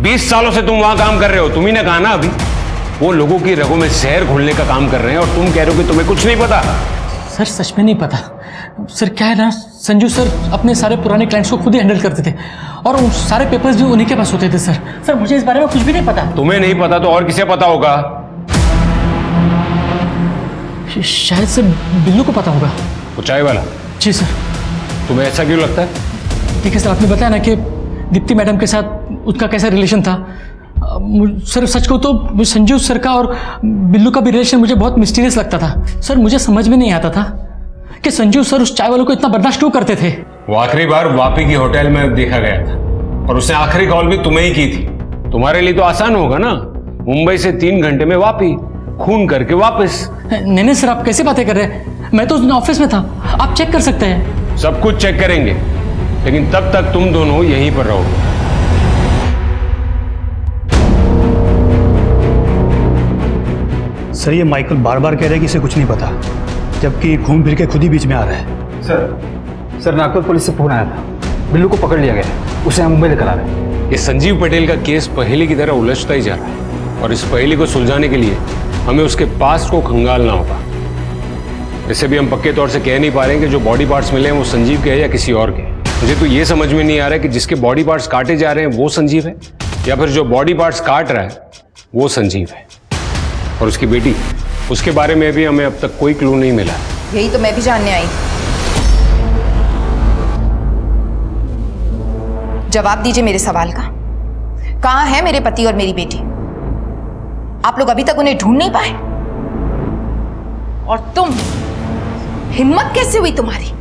20 सालों से तुम वहां काम कर रहे हो। तुम ही ने कहा ना अभी, वो लोगों की रगों में जहर घोलने का काम कर रहे हैं और तुम कह रहे हो कि तुम्हें कुछ नहीं पता। सर सच में नहीं पता। सर क्या है ना, संजू सर अपने सारे पुराने क्लाइंट्स को खुद ही हैंडल करते थे और उन सारे पेपर्स भी उन्हीं के पास होते थे। सर मुझे इस बारे में कुछ भी नहीं पता। तुम्हें नहीं पता तो और किसे पता होगा? शायद से बिल्लू को पता होगा। वो चाय वाला? जी सर। तुम्हें ऐसा क्यों लगता है? देखिए सर, आपने बताया ना कि दीप्ति मैडम के साथ उसका कैसा रिलेशन था। सर सच को तो संजू सर का और बिल्लू का भी रिलेशन मुझे बहुत मिस्टीरियस लगता था। सर मुझे समझ में नहीं आता था कि संजू सर उस चाय वालों को इतना बर्दाश्त क्यों करते थे। वो आखिरी बार वापी की होटल में देखा गया था और उसने आखिरी कॉल भी तुम्हें ही की थी। तुम्हारे लिए तो आसान होगा ना, मुंबई से 3 घंटे में वापी, खून करके वापस। नहीं सर, आप कैसे बातें कर रहे हैं? मैं तो ऑफिस में था, आप चेक कर सकते हैं। सब कुछ चेक करेंगे, लेकिन तब तक तुम दोनों यहीं पर रहोगे। सर ये माइकल बार बार कह रहे हैं कि इसे कुछ नहीं पता, जबकि घूम फिर के खुद ही बीच में आ रहा है। सर नागपुर पुलिस से फोन आया था, बिल्लू को पकड़ लिया गया, उसे हम मुंबई लेकर आ रहे हैं। ये संजीव पटेल का केस पहेली की तरह उलझता ही जा रहा है और इस पहेली को सुलझाने के लिए हमें उसके पास्ट को खंगालना होगा। वैसे भी हम पक्के तौर से कह नहीं पा रहे हैं कि जो बॉडी पार्ट्स मिले हैं वो संजीव के हैं या किसी और के। मुझे तो ये समझ में नहीं आ रहा है कि जिसके बॉडी पार्ट्स काटे जा रहे हैं वो संजीव है या फिर जो बॉडी पार्ट्स काट रहा है वो संजीव है। और उसकी बेटी, उसके बारे में भी हमें अब तक कोई क्लू नहीं मिला। यही तो मैं भी जानने आई। जवाब दीजिए मेरे सवाल का। कहां है मेरे पति और मेरी बेटी? आप लोग अभी तक उन्हें ढूंढ नहीं पाए? और तुम, हिम्मत कैसे हुई तुम्हारी?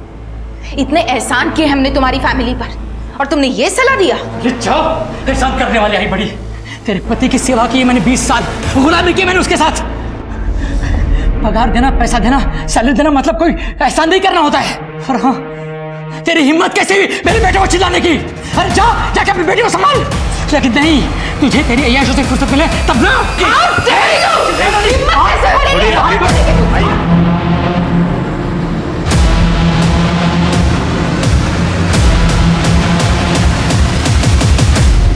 इतने एहसान किए हमने तुम्हारी फैमिली पर और तुमने ये सलाह दिया? एहसान करने वाले आई बड़ी। तेरे पति की सेवा की मैंने 20 साल, गुलामी की मैंने उसके साथ। पगार देना, पैसा देना, सैलरी देना मतलब कोई एहसान नहीं करना होता है। और हाँ, तेरी हिम्मत कैसे हुई मेरे बेटे को चिल्लाने की? अरे जाके अपनी बेटी को संभाल। लेकिन नहीं, तुझे तेरी अय्याशों से फुर्सत मिले तब ना।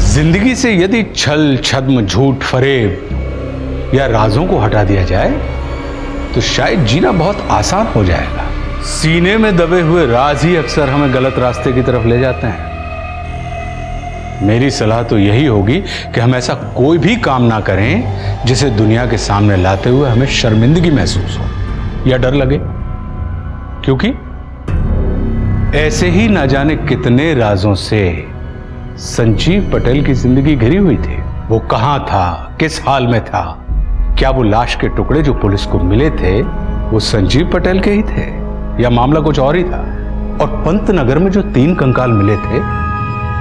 जिंदगी से यदि छल, छद्म, झूठ, फरेब या राजों को हटा दिया जाए तो शायद जीना बहुत आसान हो जाएगा। सीने में दबे हुए राज ही अक्सर हमें गलत रास्ते की तरफ ले जाते हैं। मेरी सलाह तो यही होगी कि हम ऐसा कोई भी काम ना करें जिसे दुनिया के सामने लाते हुए हमें शर्मिंदगी महसूस हो या डर लगे, क्योंकि ऐसे ही ना जाने कितने राजों से संजीव पटेल की जिंदगी घिरी हुई थी। वो कहां था, किस हाल में था? क्या वो लाश के टुकड़े जो पुलिस को मिले थे वो संजीव पटेल के ही थे या मामला कुछ और ही था? और पंतनगर में जो 3 कंकाल मिले थे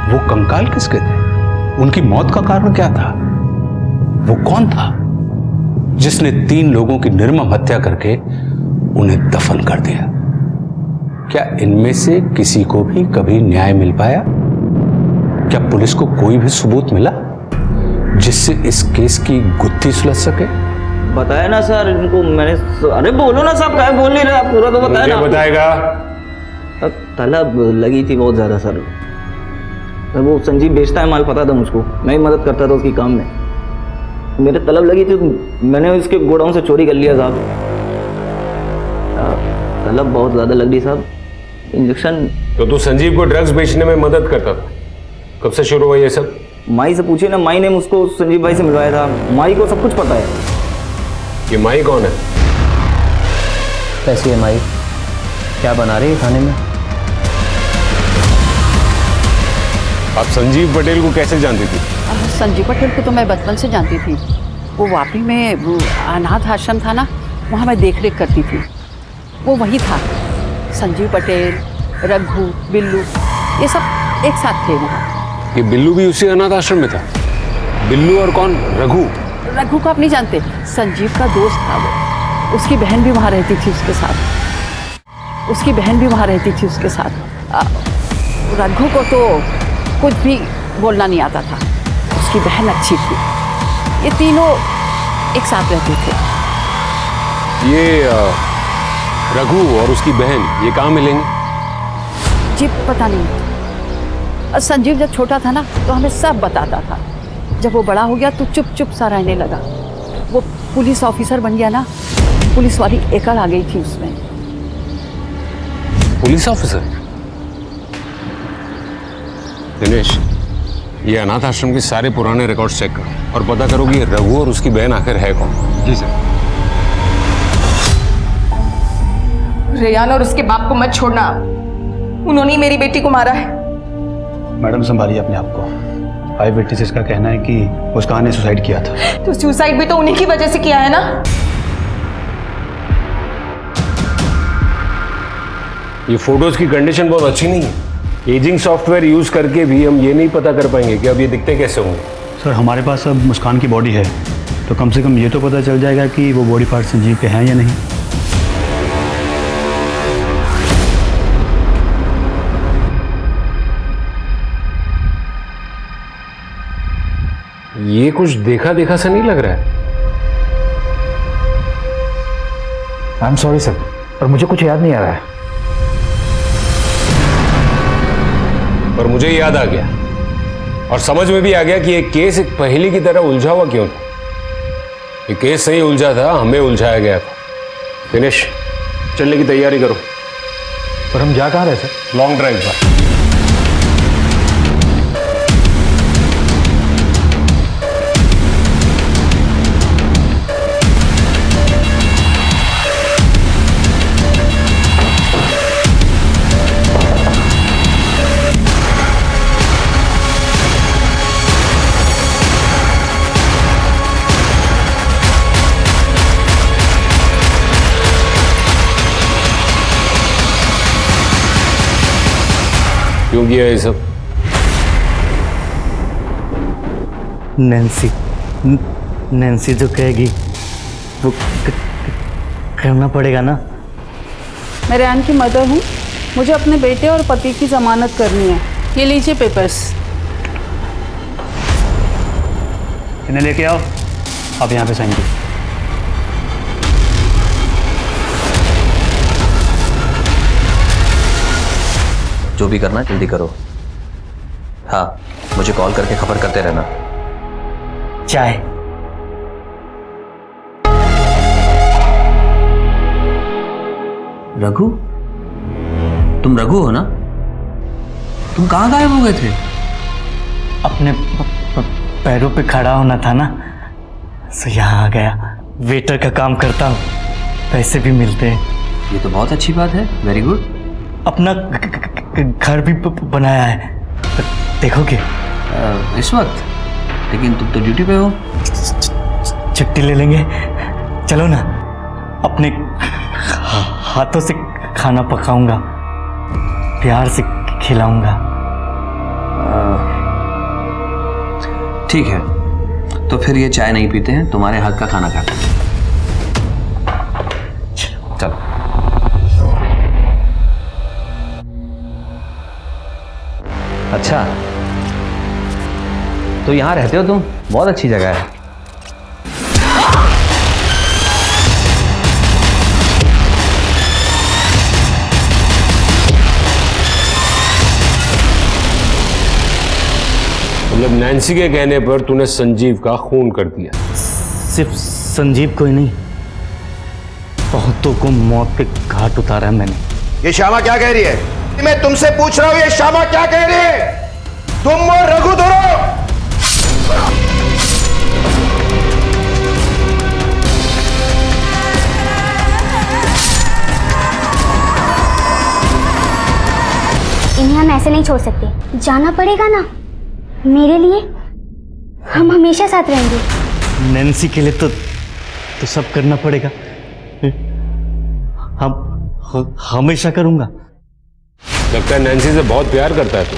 वो कंकाल किसके थे? उनकी मौत का कारण क्या था? वो कौन था जिसने 3 लोगों की निर्मम हत्या करके उन्हें दफन कर दिया? क्या इनमें से किसी को भी कभी न्याय मिल पाया? क्या पुलिस को कोई भी सबूत मिला जिससे इस केस की गुत्थी सुलझ सके? बताया ना सर इनको मैंने। अरे बोलो ना साहब, क्या बोल नहीं रहे आप, पूरा तो बताया ना। बताएगा? तलब लगी थी बहुत ज़्यादा सर। वो संजीव बेचता है माल, पता था मुझको, मैं ही मदद करता था उसकी काम में। मेरे तलब लगी थी, मैंने उसके गोडाउन से चोरी कर लिया साहब। तलब बहुत ज़्यादा लग रही साहब, इंजेक्शन। तो तू संजीव को ड्रग्स बेचने में मदद करता था, कब से शुरू हुआ ये सब? माई से पूछिए ना, माई ने मुझको संजीव भाई से मिलवाया था, माई को सब कुछ पता है। ये माई कौन है? कैसी है माई? क्या बना रही है खाने में? आप संजीव पटेल को कैसे जानती थी? संजीव पटेल को तो मैं बचपन से जानती थी। वो वापी में वो अनाथ आश्रम था ना, वहाँ मैं देख रेख करती थी। वो वही था। संजीव पटेल, रघु, बिल्लू, ये सब एक साथ थे वहाँ। ये बिल्लू भी उसी अनाथ आश्रम में था? बिल्लू और कौन? रघु? रघु को आप नहीं जानते, संजीव का दोस्त था वो। उसकी बहन भी वहाँ रहती थी उसके साथ। उसकी बहन भी वहाँ रहती थी उसके साथ। रघु को तो कुछ भी बोलना नहीं आता था, उसकी बहन अच्छी थी। ये तीनों एक साथ रहते थे। ये रघु और उसकी बहन ये कहाँ मिलेंगे? जी पता नहीं। संजीव जब छोटा था ना तो हमें सब बताता था। जब वो बड़ा हो गया तो चुप चुप सा रहने लगा। वो पुलिस ऑफिसर बन गया ना, पुलिस वाली एकड़ आ गई थी उसमें। Police officer? दिनेश, ये अनाथ आश्रम के सारे पुराने रिकॉर्ड्स चेक करो और पता करो कि रघु और उसकी बहन आखिर है कौन। जी सर। रेयान और उसके बाप को मत छोड़ना, उन्होंने ही मेरी बेटी को मारा है। मैडम संभालिए अपने आप को। आई विटनेसेस का कहना है कि मुस्कान ने सुसाइड किया था। तो सुसाइड भी तो उन्हीं की वजह से किया है ना। ये फोटोज की कंडीशन बहुत अच्छी नहीं है। एजिंग सॉफ्टवेयर यूज करके भी हम ये नहीं पता कर पाएंगे कि अब ये दिखते कैसे होंगे। सर हमारे पास अब मुस्कान की बॉडी है, तो कम से कम ये तो पता चल जाएगा कि वो बॉडी पार्ट संजीव के हैं या नहीं। ये कुछ देखा देखा सा नहीं लग रहा है। आई एम सॉरी सर, पर मुझे कुछ याद नहीं आ रहा है। पर मुझे याद आ गया और समझ में भी आ गया कि ये केस एक पहेली की तरह उलझा हुआ क्यों था। ये केस नहीं उलझा था, हमें उलझाया गया था। दिनेश, चलने की तैयारी करो। पर हम जा कहाँ रहे सर? लॉन्ग ड्राइव पर। क्यों किया ये सब? नैन्सी जो कहेगी वो करना पड़ेगा ना। मैं रेयान की मदर हूँ, मुझे अपने बेटे और पति की जमानत करनी है। ये लीजिए पेपर्स। इन्हें लेके आओ, आप यहाँ पे साइन कीजिए। जो भी करना है जल्दी करो। हाँ, मुझे कॉल करके खबर करते रहना। चाय। रघु, तुम रघु हो ना? तुम कहाँ गायब हो गए थे? अपने पैरों पे खड़ा होना था ना, सो यहाँ आ गया। वेटर का काम करता हूँ, पैसे भी मिलते हैं। ये तो बहुत अच्छी बात है, वेरी गुड। अपना घर भी बनाया है, देखोगे? इस वक्त? लेकिन तुम तो ड्यूटी पे हो। छुट्टी ले लेंगे, चलो ना। अपने हाथों से खाना पकाऊंगा, प्यार से खिलाऊंगा। ठीक है, तो फिर ये चाय नहीं पीते हैं, तुम्हारे हाथ का खाना खाते हैं। चलो। अच्छा, तो यहाँ रहते हो तुम? बहुत अच्छी जगह है। मतलब नैन्सी के कहने पर तूने संजीव का खून कर दिया? सिर्फ संजीव को ही नहीं, बहुतों को मौत के घाट उतारा है मैंने। ये श्यामा क्या कह रही है? मैं तुमसे पूछ रहा हूं, ये श्यामा क्या कह रही है? तुम और रघु दोनों इन्हें हम ऐसे नहीं छोड़ सकते, जाना पड़ेगा ना मेरे लिए। हम हमेशा साथ रहेंगे। नैन्सी के लिए तो सब करना पड़ेगा। हम हमेशा करूंगा। लगता है नैन्सी से बहुत प्यार करता है तू।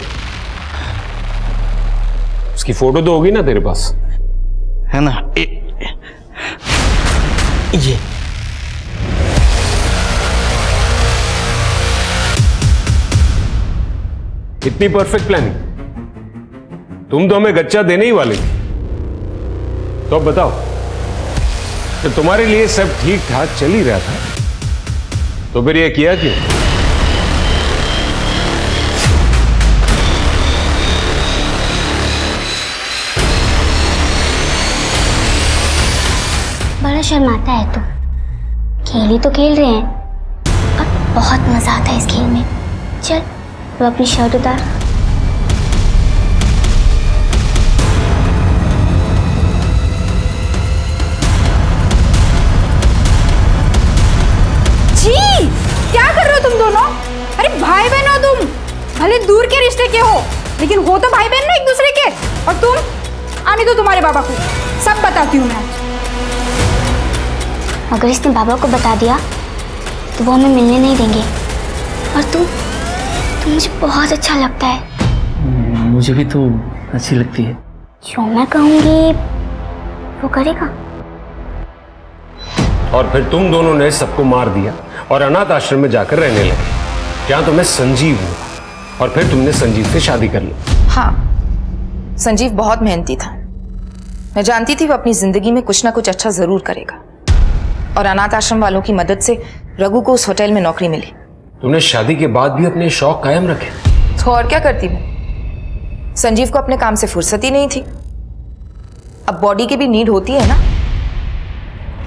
उसकी फोटो तो होगी ना तेरे पास? है ना? ये इतनी परफेक्ट प्लानिंग? तुम तो हमें गच्चा देने ही वाले थे। तो अब बताओ, तो तुम्हारे लिए सब ठीक ठाक चल ही रहा था, तो फिर ये किया क्यों? बड़ा शर्माता है तू। खेल ही तो खेल रहे हैं और बहुत मजा आता है इस खेल में। चल तो अपनी शर्ट उतार। जी, क्या कर रहे हो तुम दोनों? अरे भाई बहन हो तुम, भले दूर के रिश्ते के हो, लेकिन हो तो भाई बहन ना एक दूसरे के। और तुम आने दो तुम्हारे बाबा को, सब बताती हूँ मैं आज। अगर इसने बाबा को बता दिया तो वो हमें मिलने नहीं देंगे। और तू मुझे बहुत अच्छा लगता है। मुझे भी तो अच्छी लगती है। जो मैं कहूँगी वो करेगा। और फिर तुम दोनों ने सबको मार दिया और अनाथ आश्रम में जाकर रहने लगे, जहां तुम्हें संजीव हुआ, और फिर तुमने संजीव से शादी कर ली। हाँ, संजीव बहुत मेहनती था। मैं जानती थी वो अपनी जिंदगी में कुछ ना कुछ अच्छा जरूर करेगा, और अनाथ आश्रम वालों की मदद से रघु को उस होटल में नौकरी मिली। तुमने शादी के बाद भी अपने शौक कायम रखे? तो और क्या करती मैं? संजीव को अपने काम से फुर्सत ही नहीं थी। अब बॉडी की भी नीड होती है ना।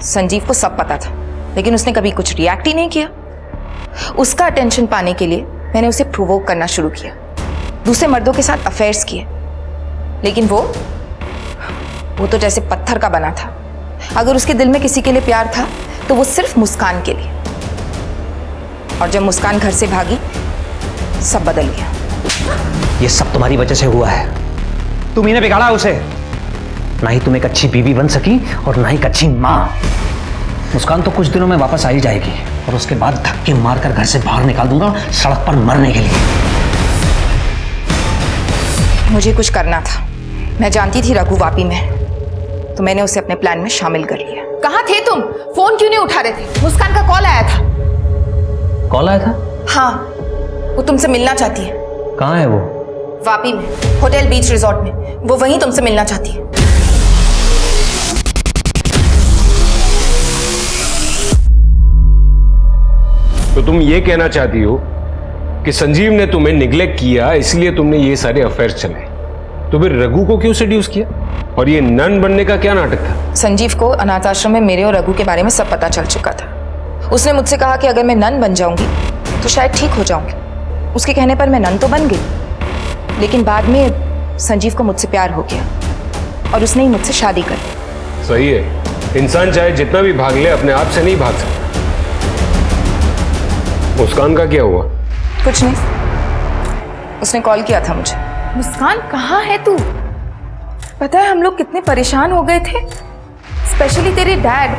संजीव को सब पता था, लेकिन उसने कभी कुछ रिएक्ट ही नहीं किया। उसका अटेंशन पाने के लिए मैंने उसे प्रोवोक करना शुरू किया, दूसरे मर्दों के साथ अफेयर्स किए, लेकिन वो तो जैसे पत्थर का बना था। अगर उसके दिल में किसी के लिए प्यार था तो वो सिर्फ मुस्कान के लिए। और जब मुस्कान घर से भागी, सब बदल गया। ये सब तुम्हारी वजह से हुआ है। तुम ही ने बिगाड़ा उसे। ना ही तुम एक अच्छी बीवी बन सकी और ना ही एक अच्छी मां। मुस्कान तो कुछ दिनों में वापस आ ही जाएगी, और उसके बाद धक्के मारकर घर से बाहर निकाल दूंगा, सड़क पर मरने के लिए। मुझे कुछ करना था। मैं जानती थी रघु वापी में, तो मैंने उसे अपने प्लान में शामिल कर लिया। कहाँ थे तुम? फोन क्यों नहीं उठा रहे थे? मुस्कान का कॉल आया था। कॉल आया था? हाँ, वो तुमसे मिलना चाहती है। कहाँ है वो? वापी में, होटल बीच रिजॉर्ट में। वो वहीं तुमसे मिलना चाहती है। तो तुम ये कहना चाहती हो कि संजीव ने तुम्हें निग्लेक्ट किया, इसलिए तुमने ये सारे अफेयर्स चलाए। तो फिर रघु को क्यों सेड्यूस किया? और ये नन बनने का क्या नाटक था? संजीव को अनाथ आश्रम में मेरे और रघु के बारे में सब पता चल चुका था। उसने मुझसे कहा कि अगर मैं नन बन जाऊंगी तो शायद ठीक हो जाऊंगी। उसके कहने पर मैं नन तो बन गई, लेकिन बाद में संजीव को मुझसे प्यार हो गया और उसने ही मुझसे शादी कर ली। सही है, इंसान चाहे जितना भी भाग ले, अपने आप से नहीं भाग सकता। मुस्कान का क्या हुआ? कुछ नहीं, उसने कॉल किया था मुझे। मुस्कान, कहाँ है तू? पता है हम लोग कितने परेशान हो गए थे, स्पेशली तेरे डैड।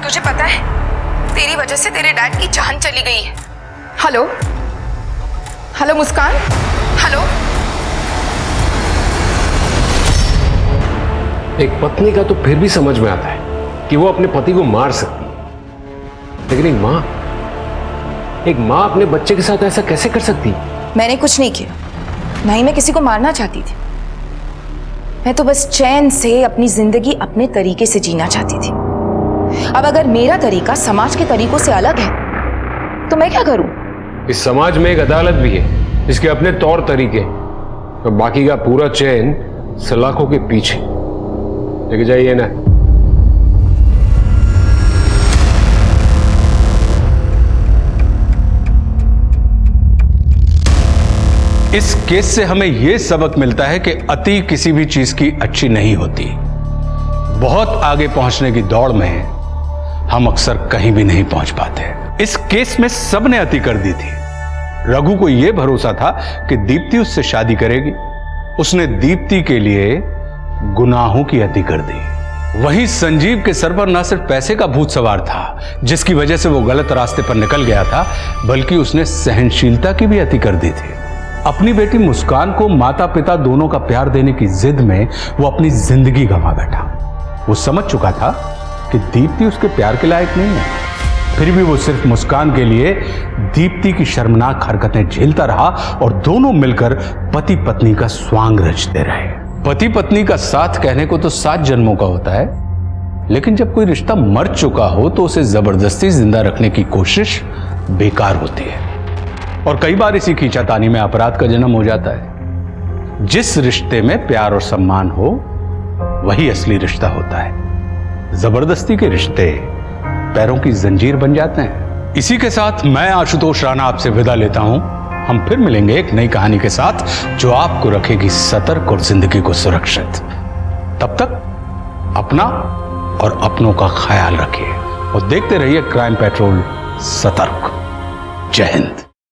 तुझे पता है तेरी वजह से तेरे डैड की जान चली गई है। हेलो हेलो मुस्कान, हेलो। एक पत्नी का तो फिर भी समझ में आता है कि वो अपने पति को मार सकती है, लेकिन एक माँ अपने बच्चे के साथ ऐसा कैसे कर सकती? मैंने कुछ नहीं किया, ना ही मैं किसी को मारना चाहती थी। मैं तो बस चैन से अपनी जिंदगी अपने तरीके से जीना चाहती थी। अब अगर मेरा तरीका समाज के तरीकों से अलग है तो मैं क्या करूं? इस समाज में एक अदालत भी है, इसके अपने तौर तरीके, और बाकी का पूरा चैन सलाखों के पीछे लेके जाइए ना। इस केस से हमें यह सबक मिलता है कि अति किसी भी चीज की अच्छी नहीं होती। बहुत आगे पहुंचने की दौड़ में हम अक्सर कहीं भी नहीं पहुंच पाते। इस केस में सबने अति कर दी थी। रघु को यह भरोसा था कि दीप्ति उससे शादी करेगी। उसने दीप्ति के लिए गुनाहों की अति कर दी। वहीं संजीव के सर पर ना सिर्फ पैसे का भूत सवार था जिसकी वजह से वो गलत रास्ते पर निकल गया था, बल्कि उसने सहनशीलता की भी अति कर दी थी। अपनी बेटी मुस्कान को माता पिता दोनों का प्यार देने की जिद में वो अपनी जिंदगी गंवा बैठा। वो समझ चुका था कि दीप्ति उसके प्यार के लायक नहीं है, फिर भी वो सिर्फ मुस्कान के लिए दीप्ति की शर्मनाक हरकतें झेलता रहा और दोनों मिलकर पति पत्नी का स्वांग रचते रहे। पति पत्नी का साथ कहने को तो 7 जन्मों का होता है, लेकिन जब कोई रिश्ता मर चुका हो तो उसे जबरदस्ती जिंदा रखने की कोशिश बेकार होती है। और कई बार इसी खींचातानी में अपराध का जन्म हो जाता है। जिस रिश्ते में प्यार और सम्मान हो वही असली रिश्ता होता है। जबरदस्ती के रिश्ते पैरों की जंजीर बन जाते हैं। इसी के साथ मैं आशुतोष राणा आपसे विदा लेता हूं। हम फिर मिलेंगे एक नई कहानी के साथ जो आपको रखेगी सतर्क और जिंदगी को सुरक्षित। तब तक अपना और अपनों का ख्याल रखिए और देखते रहिए क्राइम पेट्रोल सतर्क। जय हिंद।